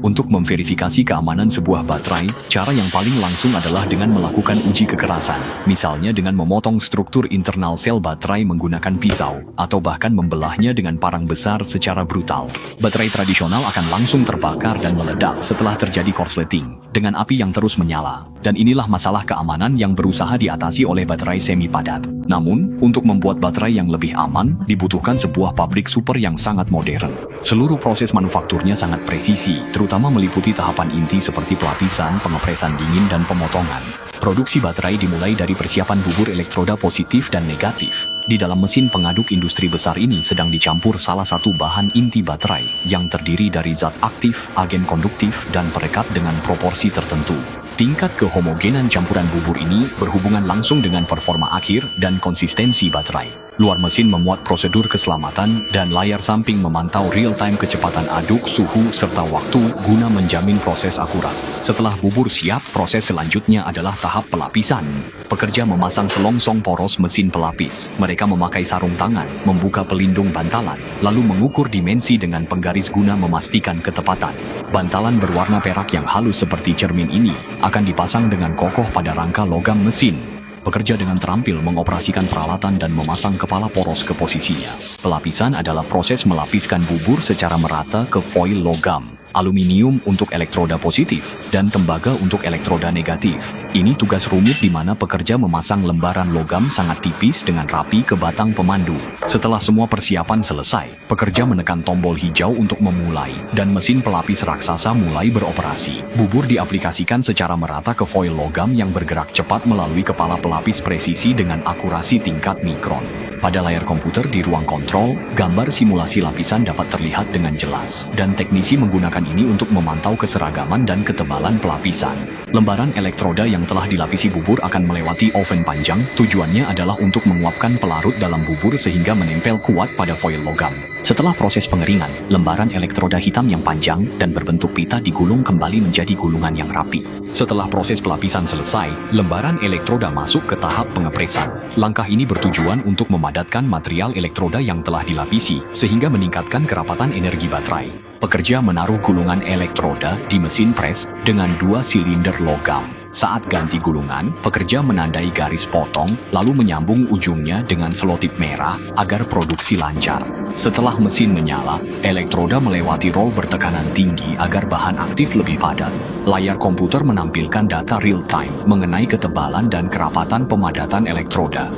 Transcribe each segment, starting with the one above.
Untuk memverifikasi keamanan sebuah baterai, cara yang paling langsung adalah dengan melakukan uji kekerasan. Misalnya dengan memotong struktur internal sel baterai menggunakan pisau, atau bahkan membelahnya dengan parang besar secara brutal. Baterai tradisional akan langsung terbakar dan meledak setelah terjadi korsleting, dengan api yang terus menyala. Dan inilah masalah keamanan yang berusaha diatasi oleh baterai semi padat. Namun, untuk membuat baterai yang lebih aman, dibutuhkan sebuah pabrik super yang sangat modern. Seluruh proses manufakturnya sangat presisi, terutama meliputi tahapan inti seperti pelapisan, pengepresan dingin, dan pemotongan. Produksi baterai dimulai dari persiapan bubur elektroda positif dan negatif. Di dalam mesin pengaduk industri besar ini sedang dicampur salah satu bahan inti baterai yang terdiri dari zat aktif, agen konduktif, dan perekat dengan proporsi tertentu. Tingkat kehomogenan campuran bubur ini berhubungan langsung dengan performa akhir dan konsistensi baterai. Luar mesin memuat prosedur keselamatan dan layar samping memantau real-time kecepatan aduk, suhu, serta waktu guna menjamin proses akurat. Setelah bubur siap, proses selanjutnya adalah tahap pelapisan. Pekerja memasang selongsong poros mesin pelapis. Mereka memakai sarung tangan, membuka pelindung bantalan, lalu mengukur dimensi dengan penggaris guna memastikan ketepatan. Bantalan berwarna perak yang halus seperti cermin ini akan dipasang dengan kokoh pada rangka logam mesin. Pekerja dengan terampil mengoperasikan peralatan dan memasang kepala poros ke posisinya. Pelapisan adalah proses melapiskan bubur secara merata ke foil logam, aluminium untuk elektroda positif, dan tembaga untuk elektroda negatif. Ini tugas rumit di mana pekerja memasang lembaran logam sangat tipis dengan rapi ke batang pemandu. Setelah semua persiapan selesai, pekerja menekan tombol hijau untuk memulai, dan mesin pelapis raksasa mulai beroperasi. Bubur diaplikasikan secara merata ke foil logam yang bergerak cepat melalui kepala pelapis presisi dengan akurasi tingkat mikron. Pada layar komputer di ruang kontrol, gambar simulasi lapisan dapat terlihat dengan jelas, dan teknisi menggunakan ini untuk memantau keseragaman dan ketebalan pelapisan. Lembaran elektroda yang telah dilapisi bubur akan melewati oven panjang, tujuannya adalah untuk menguapkan pelarut dalam bubur sehingga menempel kuat pada foil logam. Setelah proses pengeringan, lembaran elektroda hitam yang panjang dan berbentuk pita digulung kembali menjadi gulungan yang rapi. Setelah proses pelapisan selesai, lembaran elektroda masuk ke tahap pengepresan. Langkah ini bertujuan untuk memadatkan material elektroda yang telah dilapisi, sehingga meningkatkan kerapatan energi baterai. Pekerja menaruh gulungan elektroda di mesin pres dengan 2 silinder logam. Saat ganti gulungan, pekerja menandai garis potong, lalu menyambung ujungnya dengan selotip merah agar produksi lancar. Setelah mesin menyala, elektroda melewati roll bertekanan tinggi agar bahan aktif lebih padat. Layar komputer menampilkan data real-time mengenai ketebalan dan kerapatan pemadatan elektroda.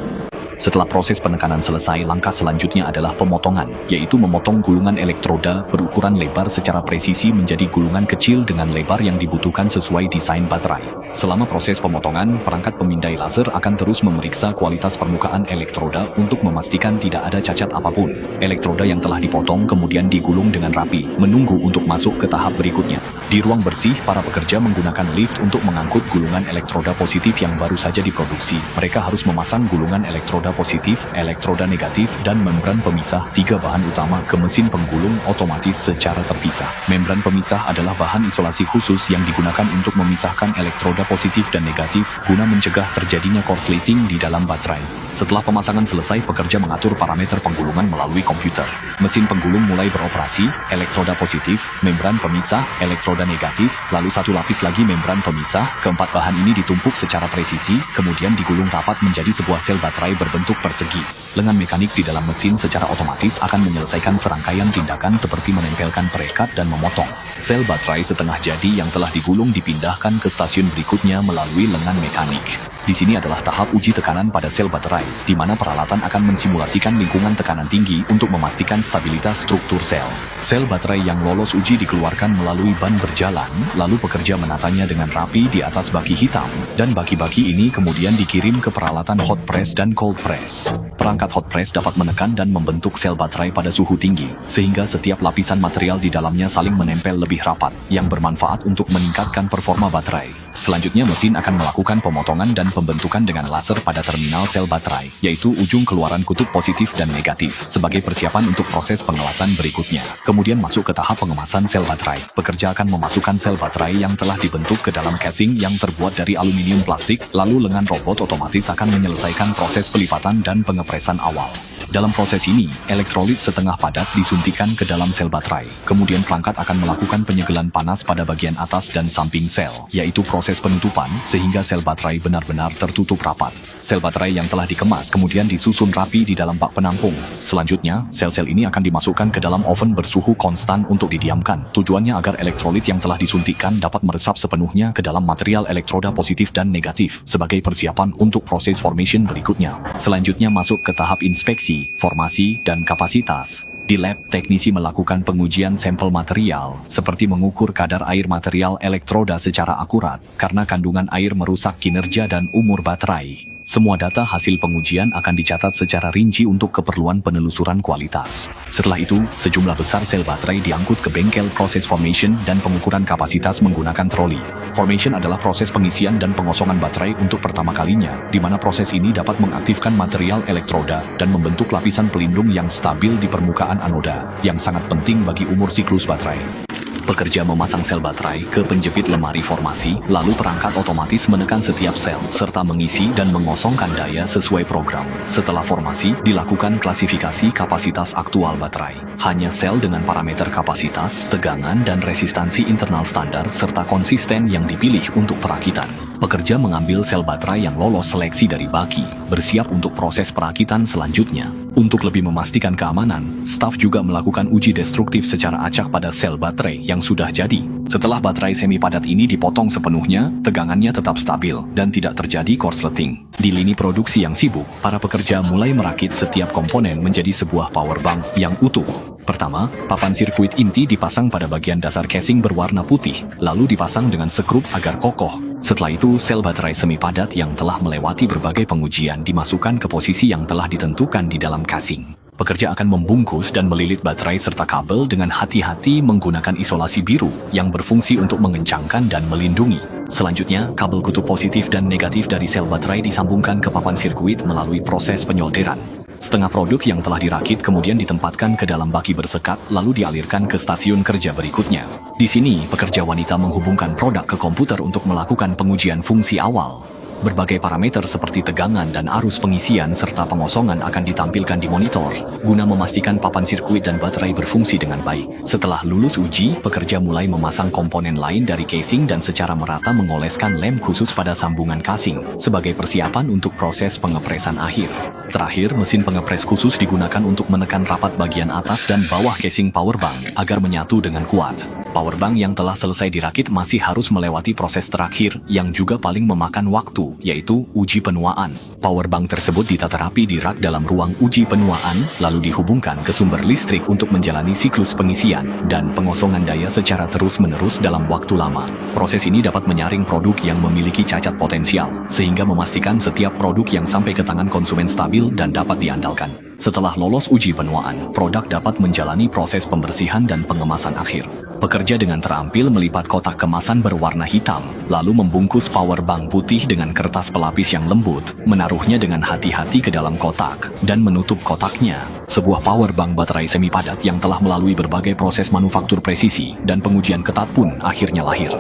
Setelah proses penekanan selesai, langkah selanjutnya adalah pemotongan, yaitu memotong gulungan elektroda berukuran lebar secara presisi menjadi gulungan kecil dengan lebar yang dibutuhkan sesuai desain baterai. Selama proses pemotongan, perangkat pemindai laser akan terus memeriksa kualitas permukaan elektroda untuk memastikan tidak ada cacat apapun. Elektroda yang telah dipotong kemudian digulung dengan rapi, menunggu untuk masuk ke tahap berikutnya. Di ruang bersih, para pekerja menggunakan lift untuk mengangkut gulungan elektroda positif yang baru saja diproduksi. Mereka harus memasang gulungan elektroda positif, elektroda negatif, dan membran pemisah 3 bahan utama ke mesin penggulung otomatis secara terpisah. Membran pemisah adalah bahan isolasi khusus yang digunakan untuk memisahkan elektroda positif dan negatif guna mencegah terjadinya korsleting di dalam baterai. Setelah pemasangan selesai, pekerja mengatur parameter penggulungan melalui komputer. Mesin penggulung mulai beroperasi, elektroda positif, membran pemisah, elektroda negatif, lalu satu lapis lagi membran pemisah. Keempat bahan ini ditumpuk secara presisi, kemudian digulung rapat menjadi sebuah sel baterai berbentuk persegi. Lengan mekanik di dalam mesin secara otomatis akan menyelesaikan serangkaian tindakan seperti menempelkan perekat dan memotong. Sel baterai setengah jadi yang telah digulung dipindahkan ke stasiun berikutnya melalui lengan mekanik. Di sini adalah tahap uji tekanan pada sel baterai, di mana peralatan akan mensimulasikan lingkungan tekanan tinggi untuk memastikan stabilitas struktur sel. Sel baterai yang lolos uji dikeluarkan melalui ban berjalan, lalu pekerja menatanya dengan rapi di atas baki hitam, dan baki-baki ini kemudian dikirim ke peralatan hot press dan cold press. Perangkat hot press dapat menekan dan membentuk sel baterai pada suhu tinggi, sehingga setiap lapisan material di dalamnya saling menempel lebih rapat, yang bermanfaat untuk meningkatkan performa baterai. Selanjutnya mesin akan melakukan pemotongan dan pembentukan dengan laser pada terminal sel baterai, yaitu ujung keluaran kutub positif dan negatif, sebagai persiapan untuk proses pengelasan berikutnya. Kemudian masuk ke tahap pengemasan sel baterai. Pekerja akan memasukkan sel baterai yang telah dibentuk ke dalam casing yang terbuat dari aluminium plastik, lalu lengan robot otomatis akan menyelesaikan proses pelipatan dan pengepresan awal. Dalam proses ini, elektrolit setengah padat disuntikkan ke dalam sel baterai. Kemudian perangkat akan melakukan penyegelan panas pada bagian atas dan samping sel, yaitu proses penutupan sehingga sel baterai benar-benar tertutup rapat. Sel baterai yang telah dikemas kemudian disusun rapi di dalam bak penampung. Selanjutnya, sel-sel ini akan dimasukkan ke dalam oven bersuhu konstan untuk didiamkan. Tujuannya agar elektrolit yang telah disuntikkan dapat meresap sepenuhnya ke dalam material elektroda positif dan negatif sebagai persiapan untuk proses formation berikutnya. Selanjutnya masuk ke tahap inspeksi, formasi, dan kapasitas. Di lab, teknisi melakukan pengujian sampel material, seperti mengukur kadar air material elektroda secara akurat, karena kandungan air merusak kinerja dan umur baterai. Semua data hasil pengujian akan dicatat secara rinci untuk keperluan penelusuran kualitas. Setelah itu, sejumlah besar sel baterai diangkut ke bengkel proses formation dan pengukuran kapasitas menggunakan troli. Formation adalah proses pengisian dan pengosongan baterai untuk pertama kalinya, di mana proses ini dapat mengaktifkan material elektroda dan membentuk lapisan pelindung yang stabil di permukaan anoda, yang sangat penting bagi umur siklus baterai. Pekerja memasang sel baterai ke penjepit lemari formasi, lalu perangkat otomatis menekan setiap sel, serta mengisi dan mengosongkan daya sesuai program. Setelah formasi, dilakukan klasifikasi kapasitas aktual baterai. Hanya sel dengan parameter kapasitas, tegangan, dan resistansi internal standar, serta konsisten yang dipilih untuk perakitan. Pekerja mengambil sel baterai yang lolos seleksi dari baki, bersiap untuk proses perakitan selanjutnya. Untuk lebih memastikan keamanan, staf juga melakukan uji destruktif secara acak pada sel baterai yang sudah jadi. Setelah baterai semi padat ini dipotong sepenuhnya, tegangannya tetap stabil dan tidak terjadi korsleting. Di lini produksi yang sibuk, para pekerja mulai merakit setiap komponen menjadi sebuah power bank yang utuh. Pertama, papan sirkuit inti dipasang pada bagian dasar casing berwarna putih, lalu dipasang dengan sekrup agar kokoh. Setelah itu, sel baterai semi padat yang telah melewati berbagai pengujian dimasukkan ke posisi yang telah ditentukan di dalam casing. Pekerja akan membungkus dan melilit baterai serta kabel dengan hati-hati menggunakan isolasi biru yang berfungsi untuk mengencangkan dan melindungi. Selanjutnya, kabel kutub positif dan negatif dari sel baterai disambungkan ke papan sirkuit melalui proses penyolderan. Setengah produk yang telah dirakit kemudian ditempatkan ke dalam baki bersekat lalu dialirkan ke stasiun kerja berikutnya. Di sini, pekerja wanita menghubungkan produk ke komputer untuk melakukan pengujian fungsi awal. Berbagai parameter seperti tegangan dan arus pengisian serta pengosongan akan ditampilkan di monitor, guna memastikan papan sirkuit dan baterai berfungsi dengan baik. Setelah lulus uji, pekerja mulai memasang komponen lain dari casing dan secara merata mengoleskan lem khusus pada sambungan casing, sebagai persiapan untuk proses pengepresan akhir. Terakhir, mesin pengepres khusus digunakan untuk menekan rapat bagian atas dan bawah casing powerbank, agar menyatu dengan kuat. Powerbank yang telah selesai dirakit masih harus melewati proses terakhir yang juga paling memakan waktu, yaitu uji penuaan. Powerbank tersebut ditata rapi di rak dalam ruang uji penuaan, lalu dihubungkan ke sumber listrik untuk menjalani siklus pengisian dan pengosongan daya secara terus-menerus dalam waktu lama. Proses ini dapat menyaring produk yang memiliki cacat potensial, sehingga memastikan setiap produk yang sampai ke tangan konsumen stabil dan dapat diandalkan. Setelah lolos uji penuaan, produk dapat menjalani proses pembersihan dan pengemasan akhir. Pekerja dengan terampil melipat kotak kemasan berwarna hitam, lalu membungkus powerbank putih dengan kertas pelapis yang lembut, menaruhnya dengan hati-hati ke dalam kotak, dan menutup kotaknya. Sebuah powerbank baterai semi padat yang telah melalui berbagai proses manufaktur presisi dan pengujian ketat pun akhirnya lahir.